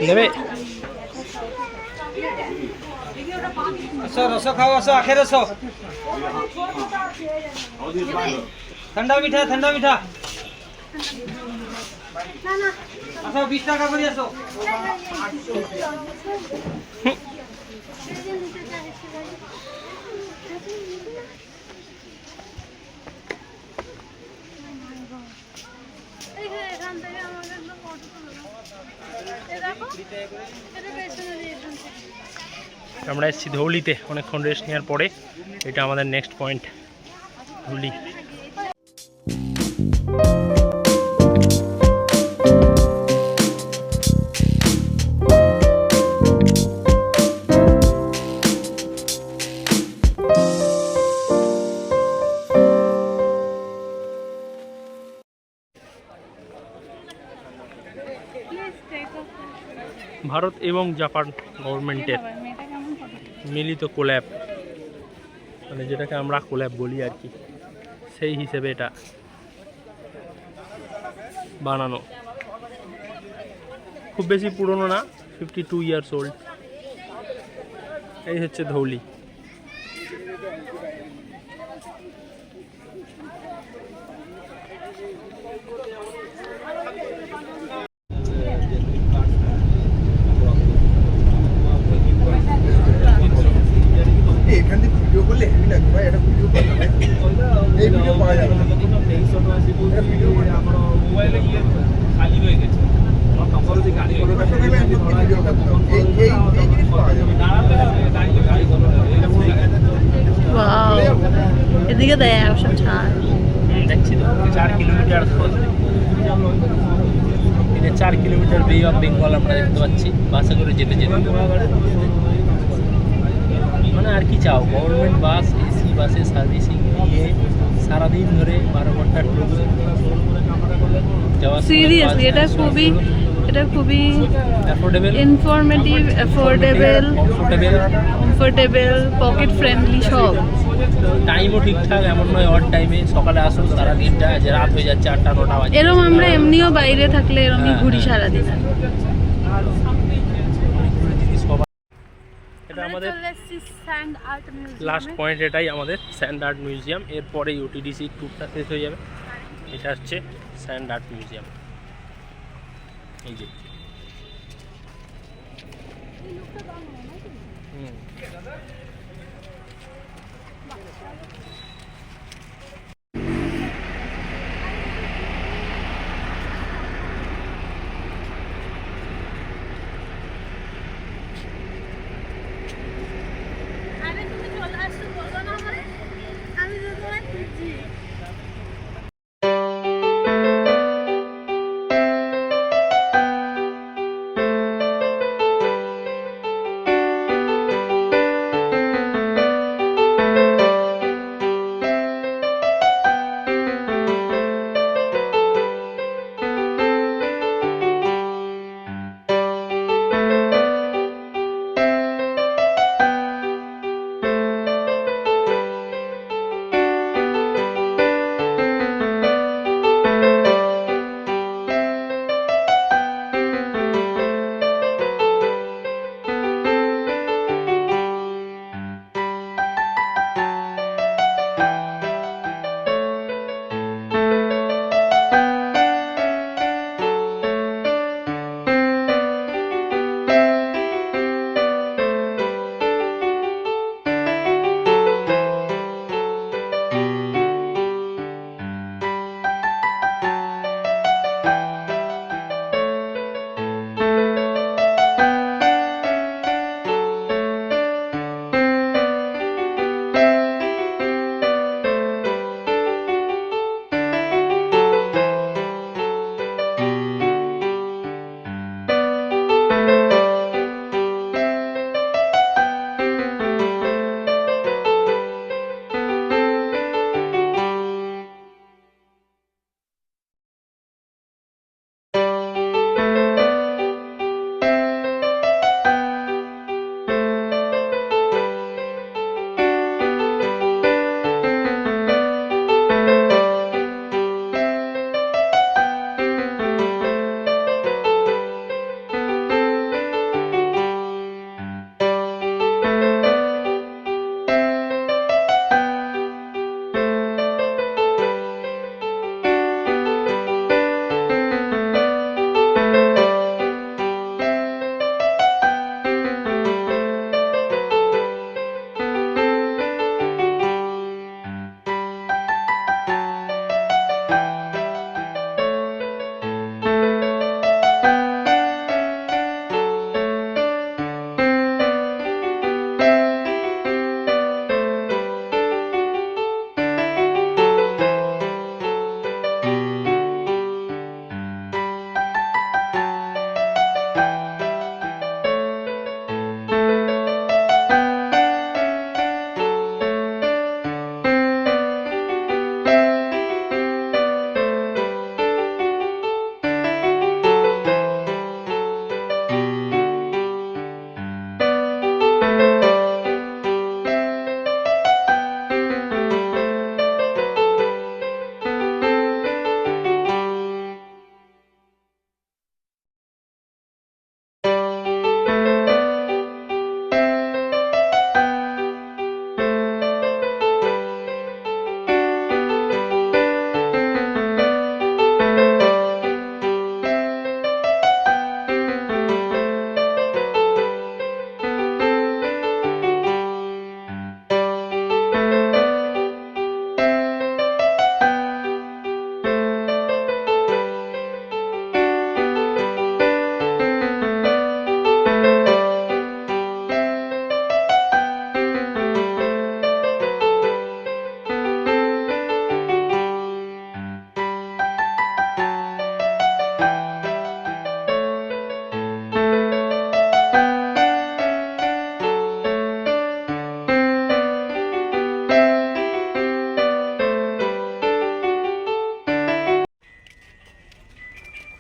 নেবে আসো রস খাও আসো আখের রস ঠান্ডা মিঠা আসো 20 টাকা করে আসো আমরা এসেছি ধৌলিতে অনেকক্ষণ রেস্ট নেওয়ার পরে। এটা আমাদের নেক্সট পয়েন্ট ধৌলি। ভারত এবং জাপান গভর্নমেন্টের মিলিত কোল্যাব, মানে যেটাকে আমরা কোল্যাব বলি আর কি, সেই হিসেবে এটা বানানো। খুব বেশি পুরনো না, 52 ইয়ার্স ওল্ড। এই হচ্ছে ধৌলি। এখান থেকে ভিডিও করলে হেভি লাগবে ভাই, এটা ভিডিও করলে এই ভিডিও পাওয়া যাবে না। ভিডিও করে আমার মোবাইলে গিয়ে খালি হয়ে গেছে, আমার নম্বর দিয়ে গাড়ি করে ভিডিও করতে এই জিনিস পাওয়া যাবে। গাড়ি করতে ওয়াও, এদিকে দেয় সব ছাড় দেখছি তো 4 কিলোমিটার, এটা 4 কিলোমিটার বে অফ বেঙ্গল আমরা দেখতে পাচ্ছি বাসে করে যেতে যেতে। মানে আর কি চাও, গভর্নমেন্ট বাস, এসি বাসে সার্ভিসিং নিয়ে সারাদিন ধরে 12 ঘন্টা ট্যুর যাওয়া। সিরিয়াসলি এটা খুবই affordable, informative, affordable, comfortable, pocket friendly সব। টাইমও ঠিকঠাক, এমন নয় অড টাইমে সকালে আসো সারাদিনটা যে রাত হয়ে যাচ্ছে 8টা-9টা বাজে। এরম আমরা এমনিও বাইরে থাকলে এরমই ঘুরি সারাদিন। এটা আমাদের লাস্ট পয়েন্ট, এটাই আমাদের স্যান্ড আর্ট মিউজিয়াম। এরপরে ইউটিডিসি ট্যুরটা শেষ হয়ে যাবে। এটা হচ্ছে স্যান্ড আর্ট মিউজিয়াম। এই যে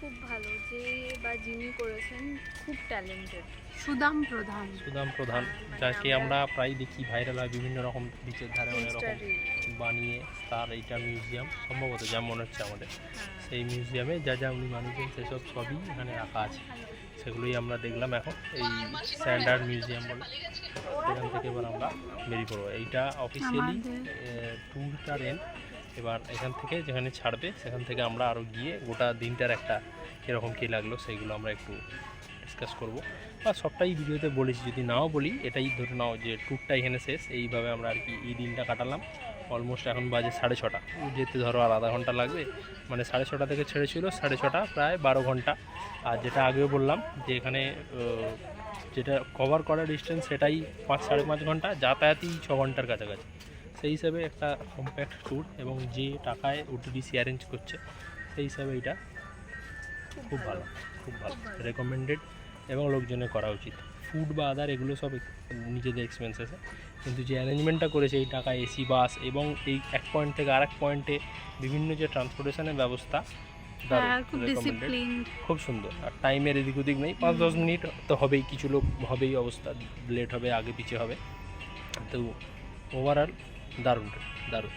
খুব ভালো, যে বা যিনি করেছেন খুব ট্যালেন্টেড। সুদাম প্রধান, সুদাম প্রধান, যাকে আমরা প্রায় দেখি ভাইরাল হয় বিভিন্ন রকম বিচের ধারে অনেক রকম বানিয়ে তার এইটা মিউজিয়াম সম্ভবত যা মনে হচ্ছে আমাদের, সেই মিউজিয়ামে যা যা উনি বানিয়েছেন সেসব সবই এখানে রাখা আছে। সেগুলোই আমরা দেখলাম এখন এই স্যান্ড আর্ট মিউজিয়াম বলে। এখান থেকে এবার আমরা বেরিয়ে পড়বো। এইটা অফিসিয়ালি ট্যুরটা রেন। এবার এখান থেকে যেখানে ছাড়বে সেখান থেকে আমরা আরও গিয়ে গোটা দিনটার একটা কীরকম কী লাগলো সেইগুলো আমরা একটু ডিসকাস করবো। আর সবটাই ভিডিওতে বলেছি, যদি নাও বলি এটাই ধরে নাও যে ট্যুরটা এখানে শেষ। এইভাবে আমরা আর কি এই দিনটা কাটালাম। অলমোস্ট এখন বাজে 6:30, যেতে ধরো আর আধা ঘন্টা লাগবে। মানে 6:30 থেকে ছেড়েছিল, 6:30 প্রায় 12 ঘন্টা। আর যেটা আগেও বললাম যে এখানে যেটা কভার করা ডিস্টেন্স সেটাই 5-5.5 ঘন্টা, যাতায়াতই 6 ঘন্টার কাছাকাছি। সেই হিসাবে একটা কম্প্যাক্ট ট্যুর, এবং যে টাকায় ওটিডিসি অ্যারেঞ্জ করছে সেই হিসাবে এটা খুব ভালো, খুব ভালো, রেকমেন্ডেড এবং লোকজনের করা উচিত। ফুড বা আদার এগুলো সব নিজেদের এক্সপেন্সেসে, কিন্তু যে অ্যারেঞ্জমেন্টটা করেছে এই টাকায় এসি বাস এবং এই এক পয়েন্ট থেকে আরেক পয়েন্টে বিভিন্ন যে ট্রান্সপোর্টেশনের ব্যবস্থা, খুব ডিসিপ্লিনড, খুব সুন্দর। আর টাইমের এদিক ওদিক নেই, 5-10 মিনিট তো হবেই, কিছু লোক হবেই, অবস্থা লেট হবে, আগে পিছিয়ে হবে, তো ওভারঅল দারুণ দারুণ।